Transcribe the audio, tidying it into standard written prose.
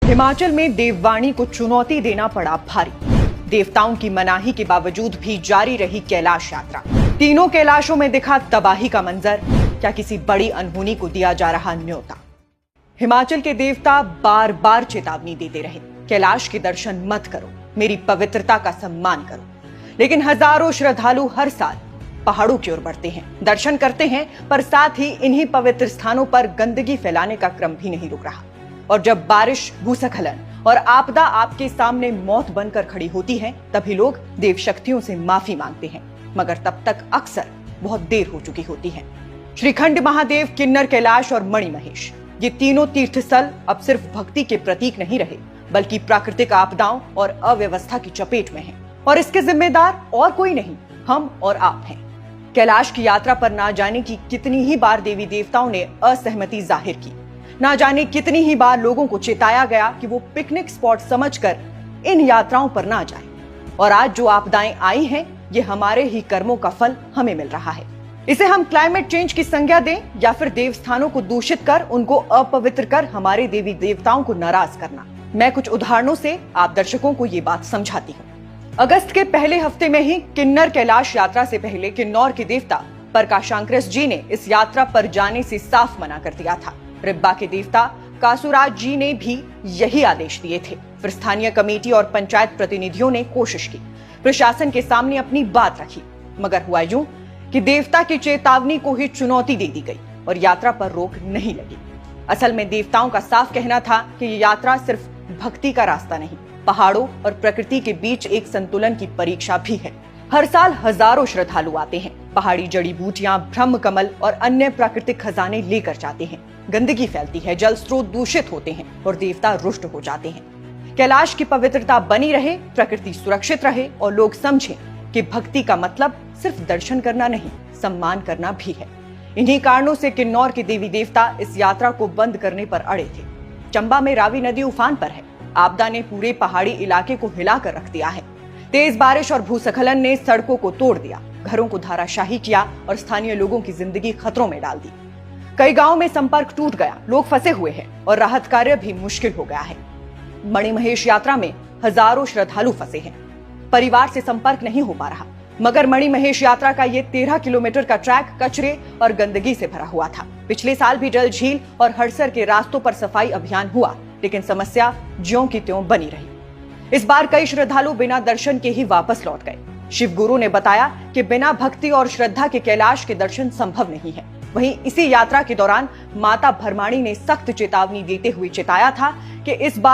हिमाचल में देववाणी को चुनौती देना पड़ा भारी। देवताओं की मनाही के बावजूद भी जारी रही कैलाश यात्रा। तीनों कैलाशों में दिखा तबाही का मंजर। क्या किसी बड़ी अनहोनी को दिया जा रहा न्योता? हिमाचल के देवता बार बार चेतावनी देते रहे, कैलाश के दर्शन मत करो, मेरी पवित्रता का सम्मान करो। लेकिन हजारों श्रद्धालु हर साल पहाड़ों की ओर बढ़ते हैं, दर्शन करते हैं, पर साथ ही इन्हीं पवित्र स्थानों पर गंदगी फैलाने का क्रम भी नहीं रुक रहा। और जब बारिश, भूस्खलन और आपदा आपके सामने मौत बनकर खड़ी होती है, तभी लोग देव शक्तियों से माफी मांगते हैं, मगर तब तक अक्सर बहुत देर हो चुकी होती है। श्रीखंड महादेव, किन्नर कैलाश और मणिमहेश, ये तीनों तीर्थ स्थल अब सिर्फ भक्ति के प्रतीक नहीं रहे, बल्कि प्राकृतिक आपदाओं और अव्यवस्था की चपेट में हैं। और इसके जिम्मेदार और कोई नहीं, हम और आप हैं। कैलाश की यात्रा पर ना जाने की कितनी ही बार देवी देवताओं ने असहमति जाहिर की, ना जाने कितनी ही बार लोगों को चेताया गया कि वो पिकनिक स्पॉट समझकर इन यात्राओं पर ना जाएं। और आज जो आपदाएं आई हैं, ये हमारे ही कर्मों का फल हमें मिल रहा है। इसे हम क्लाइमेट चेंज की संज्ञा दें या फिर देव स्थानों को दूषित कर, उनको अपवित्र कर हमारे देवी देवताओं को नाराज करना। मैं कुछ उदाहरणों से आप दर्शकों को ये बात समझाती हूँ। अगस्त के पहले हफ्ते में ही किन्नर कैलाश यात्रा से पहले किन्नौर के देवता प्रकाशांकृस जी ने इस यात्रा पर जाने से साफ मना कर दिया था। रिब्बा के देवता कासुराज जी ने भी यही आदेश दिए थे। फिर स्थानीय कमेटी और पंचायत प्रतिनिधियों ने कोशिश की, प्रशासन के सामने अपनी बात रखी, मगर हुआ यूं कि देवता की चेतावनी को ही चुनौती दे दी गई और यात्रा पर रोक नहीं लगी। असल में देवताओं का साफ कहना था कि ये यात्रा सिर्फ भक्ति का रास्ता नहीं, पहाड़ों और प्रकृति के बीच एक संतुलन की परीक्षा भी है। हर साल हजारों श्रद्धालु आते हैं, पहाड़ी जड़ी बूटियां, ब्रह्म कमल और अन्य प्राकृतिक खजाने लेकर जाते हैं। गंदगी फैलती है, जल स्रोत दूषित होते हैं और देवता रुष्ट हो जाते हैं। कैलाश की पवित्रता बनी रहे, प्रकृति सुरक्षित रहे और लोग समझें कि भक्ति का मतलब सिर्फ दर्शन करना नहीं, सम्मान करना भी है। इन्हीं कारणों से किन्नौर के देवी देवता इस यात्रा को बंद करने पर अड़े थे। चंबा में रावी नदी उफान पर है। आपदा ने पूरे पहाड़ी इलाके को हिलाकर रख दिया है। तेज बारिश और भूस्खलन ने सड़कों को तोड़ दिया, घरों को धाराशाही किया और स्थानीय लोगों की जिंदगी खतरों में डाल दी। कई गांवों में संपर्क टूट गया, लोग फंसे हुए हैं और राहत कार्य भी मुश्किल हो गया है। मणिमहेश यात्रा में हजारों श्रद्धालु फंसे हैं, परिवार से संपर्क नहीं हो पा रहा। मगर मणिमहेश यात्रा का ये 13 किलोमीटर का ट्रैक कचरे और गंदगी से भरा हुआ था। पिछले साल भी डल झील और हड़सर के रास्तों पर सफाई अभियान हुआ, लेकिन समस्या ज्यों की त्यों बनी रही। इस बार कई श्रद्धालु बिना दर्शन के ही वापस लौट गए। शिव गुरु ने बताया कि बिना भक्ति और श्रद्धा के कैलाश के दर्शन संभव नहीं है। वहीं इसी यात्रा के दौरान माता भरमाणी ने सख्त चेतावनी देते हुए चेताया था कि इस बार